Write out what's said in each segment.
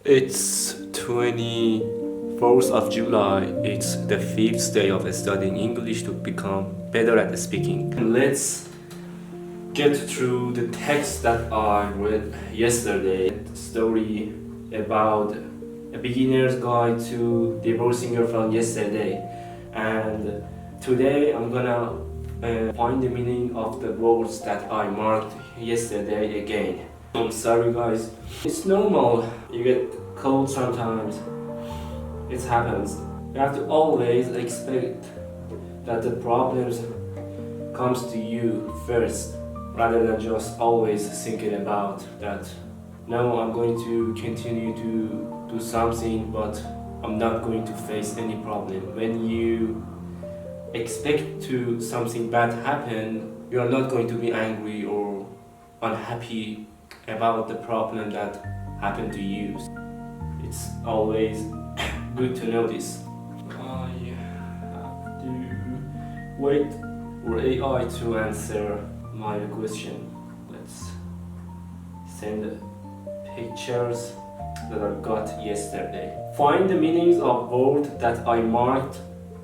It's 24th of July. It's the 5th day of studying English to become better at speaking. Let's get through the text that I read yesterday. The story about a beginner's guide to divorcing your friend yesterday. And today I'm gonna find the meaning of the words that I marked yesterday again. I'm sorry guys. It's normal, you get cold sometimes. It happens. You have to always expect that the problems comes to you first, rather than just always thinking about that. No, I'm going to continue to do something, but I'm not going to face any problem. When you expect to something bad happen, you are not going to be angry or unhappy about the problem that happened to you. It's always good to know this. I have to wait for AI to answer my question. Let's send pictures that I got yesterday. Find the meanings of words that I marked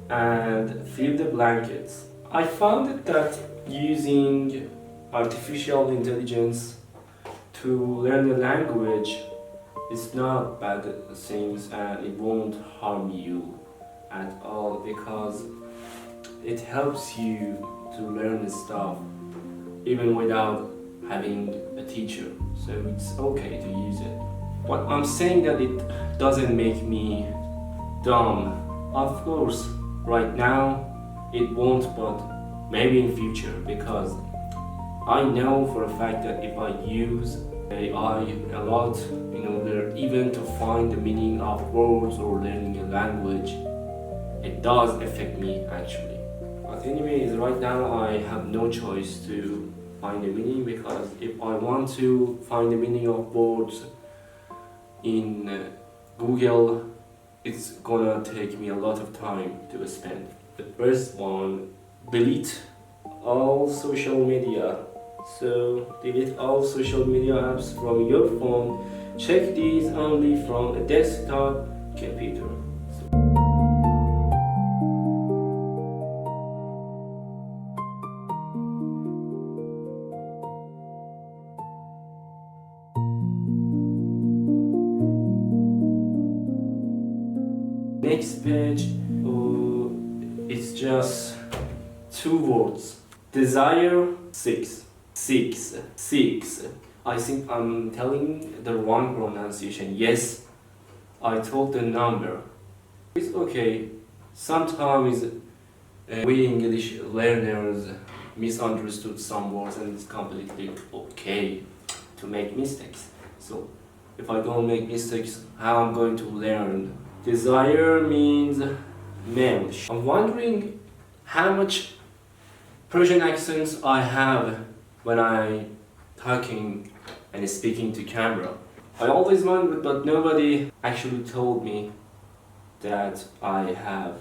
and fill the blankets. I found that using artificial intelligence to learn a language is not bad things, and it won't harm you at all because it helps you to learn stuff even without having a teacher, so it's okay to use it. But I'm saying that it doesn't make me dumb. Of course, right now it won't, but maybe in future, because I know for a fact that if I use AI a lot in order even to find the meaning of words or learning a language, it does affect me actually. But anyways, right now I have no choice to find the meaning, because if I want to find the meaning of words in Google, it's gonna take me a lot of time to spend. The first one, delete all social media. So delete all social media apps from your phone. Check these only from a desktop computer. Next page, it's just two words. Desire, six. I think I'm telling the wrong pronunciation. Yes, I told the number. It's okay. Sometimes we English learners misunderstood some words, and it's completely okay to make mistakes. So if I don't make mistakes, how I'm going to learn? Desire means male. I'm wondering how much Persian accents I have when I talking and speaking to camera. I always wondered, but nobody actually told me that I have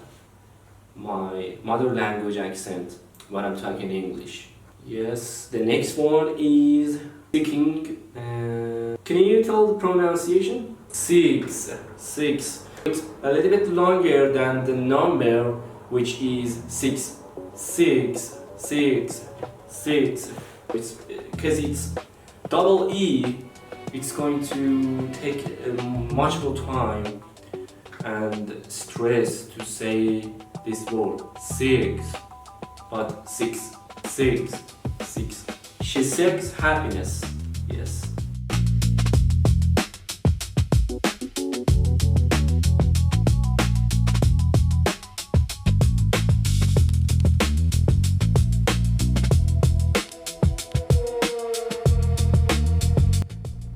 my mother language accent when I'm talking English. Yes, the next one is speaking. Can you tell the pronunciation? Six. It's a little bit longer than the number, which is six. It's because it's double E. It's going to take much more time and stress to say this word six, but six. She seeks happiness. Yes.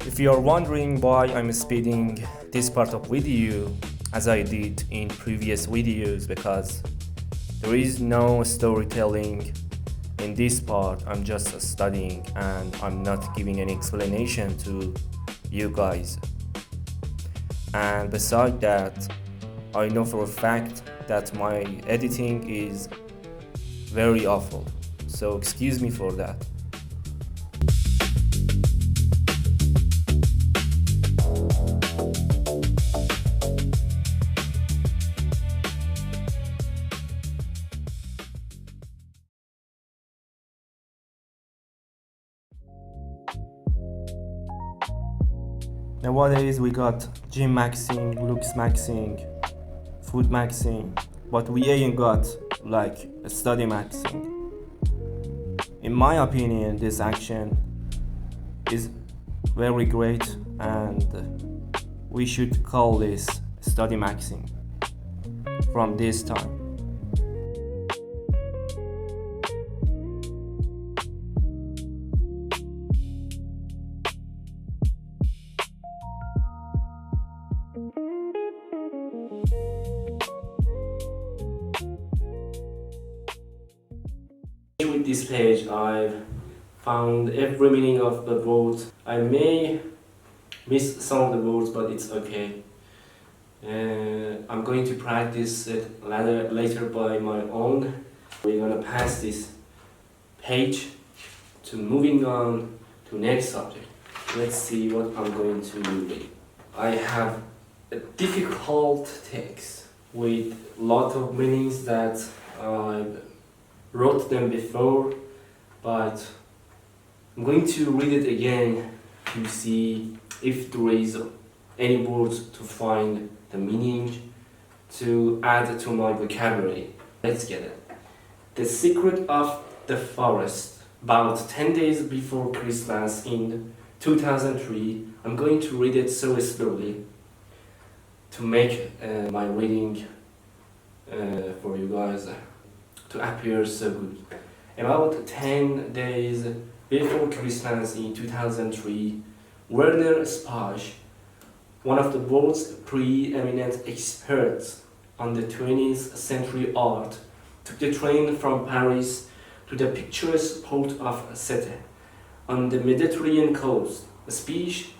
If you are wondering why I'm speeding this part of video as I did in previous videos, because there is no storytelling in this part. I'm just studying and I'm not giving any explanation to you guys. And besides that, I know for a fact that my editing is very awful, so excuse me for that. Nowadays we got gym maxing, looks maxing, food maxing, but we ain't got like a study maxing. In my opinion, this action is very great and we should call this study maxing from this time. With this page, I've found every meaning of the words. I may miss some of the words, but it's okay. I'm going to practice it later by my own. We're gonna pass this page to moving on to next subject. Let's see what I'm going to read. I have a difficult text with a lot of meanings that I wrote them before, but I'm going to read it again to see if there is any words to find the meaning to add to my vocabulary. Let's get it. The Secret of the Forest. About 10 days before Christmas in 2003, I'm going to read it so slowly to make my reading for you guys to appear so good. About 10 days before Christmas in 2003, Werner Spach, one of the world's preeminent experts on the 20th century art, took the train from Paris to the picturesque port of Sète on the Mediterranean coast. Spach,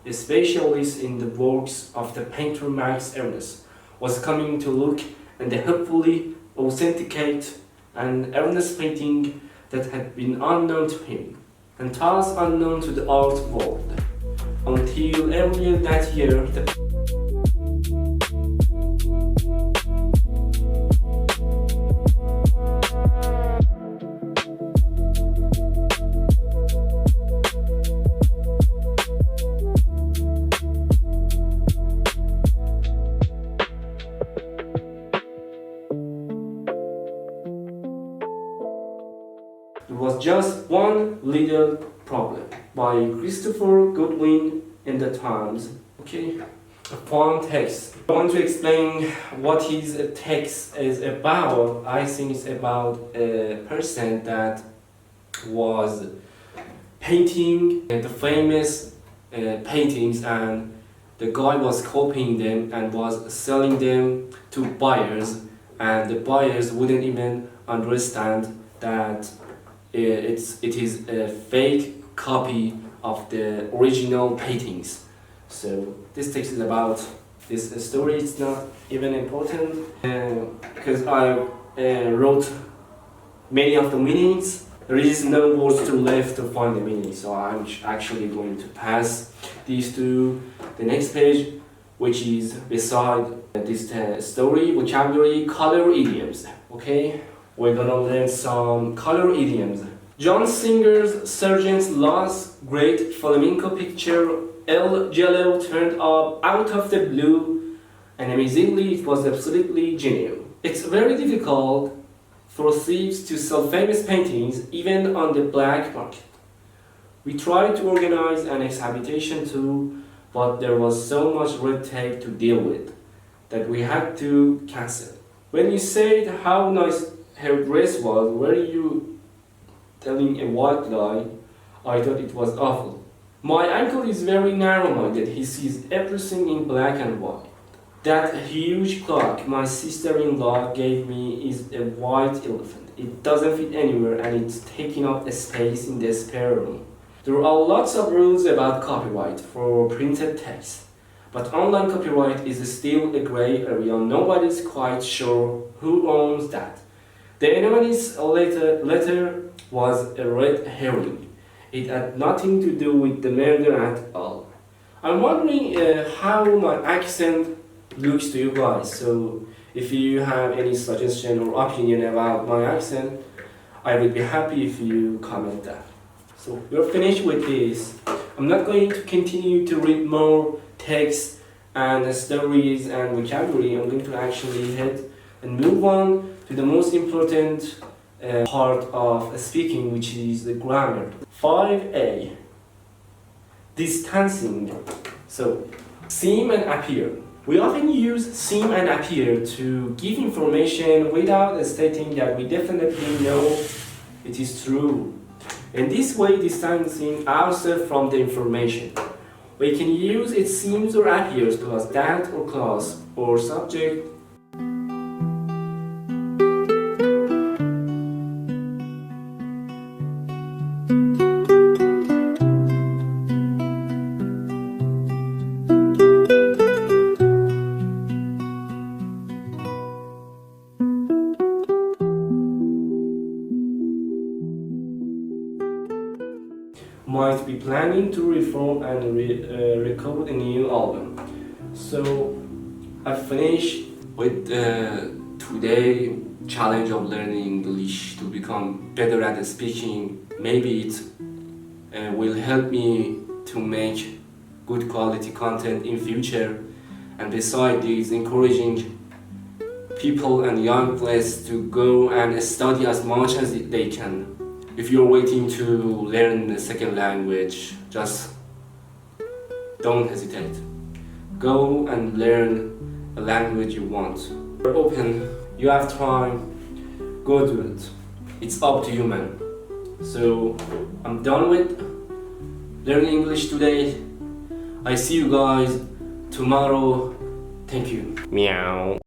a specialist in the works of the painter Max Ernst, was coming to look and hopefully authenticate an Ernest painting that had been unknown to him, and thus unknown to the art world. Until earlier that year, there was just one little problem by Christopher Godwin in the Times. Okay, a fun text. I want to explain what his text is about. I think it's about a person that was painting the famous paintings, and the guy was copying them and was selling them to buyers, and the buyers wouldn't even understand that it is a fake copy of the original paintings. So this text is about this story. It's not even important because I wrote many of the meanings. There is no words to left to find the meaning, so I'm actually going to pass these to the next page, which is beside this story, vocabulary, color idioms. Okay, we're gonna learn some color idioms. John Singer's Sergeant Law's great flamenco picture El Jello turned up out of the blue, and amazingly it was absolutely genial. It's very difficult for thieves to sell famous paintings even on the black market. We tried to organize an exhibition too, but there was so much red tape to deal with that we had to cancel. When you said how nice her dress was, were you telling a white lie? I thought it was awful. My uncle is very narrow-minded. He sees everything in black and white. That huge clock my sister-in-law gave me is a white elephant. It doesn't fit anywhere and it's taking up a space in the spare room. There are lots of rules about copyright for printed text, but online copyright is still a gray area. Nobody's quite sure who owns that. The anonymous letter was a red herring. It had nothing to do with the murder at all. I'm wondering how my accent looks to you guys, so if you have any suggestion or opinion about my accent, I would be happy if you comment that. So we're finished with this. I'm not going to continue to read more texts and stories and vocabulary. I'm going to actually head and move on to the most important part of speaking, which is the grammar. 5a, distancing. So, seem and appear. We often use seem and appear to give information without stating that we definitely know it is true. In this way, distancing ourselves from the information. We can use it seems or appears plus that or clause or subject. Might be planning to reform and record a new album. So I finished with today challenge of learning English to become better at speaking. Maybe it will help me to make good quality content in future, and besides this, encouraging people and young players to go and study as much as they can. If you're waiting to learn a second language, just don't hesitate. Go and learn a language you want. You're open, you have time, go do it. It's up to you, man. So I'm done with learning English today. I see you guys tomorrow. Thank you. Meow.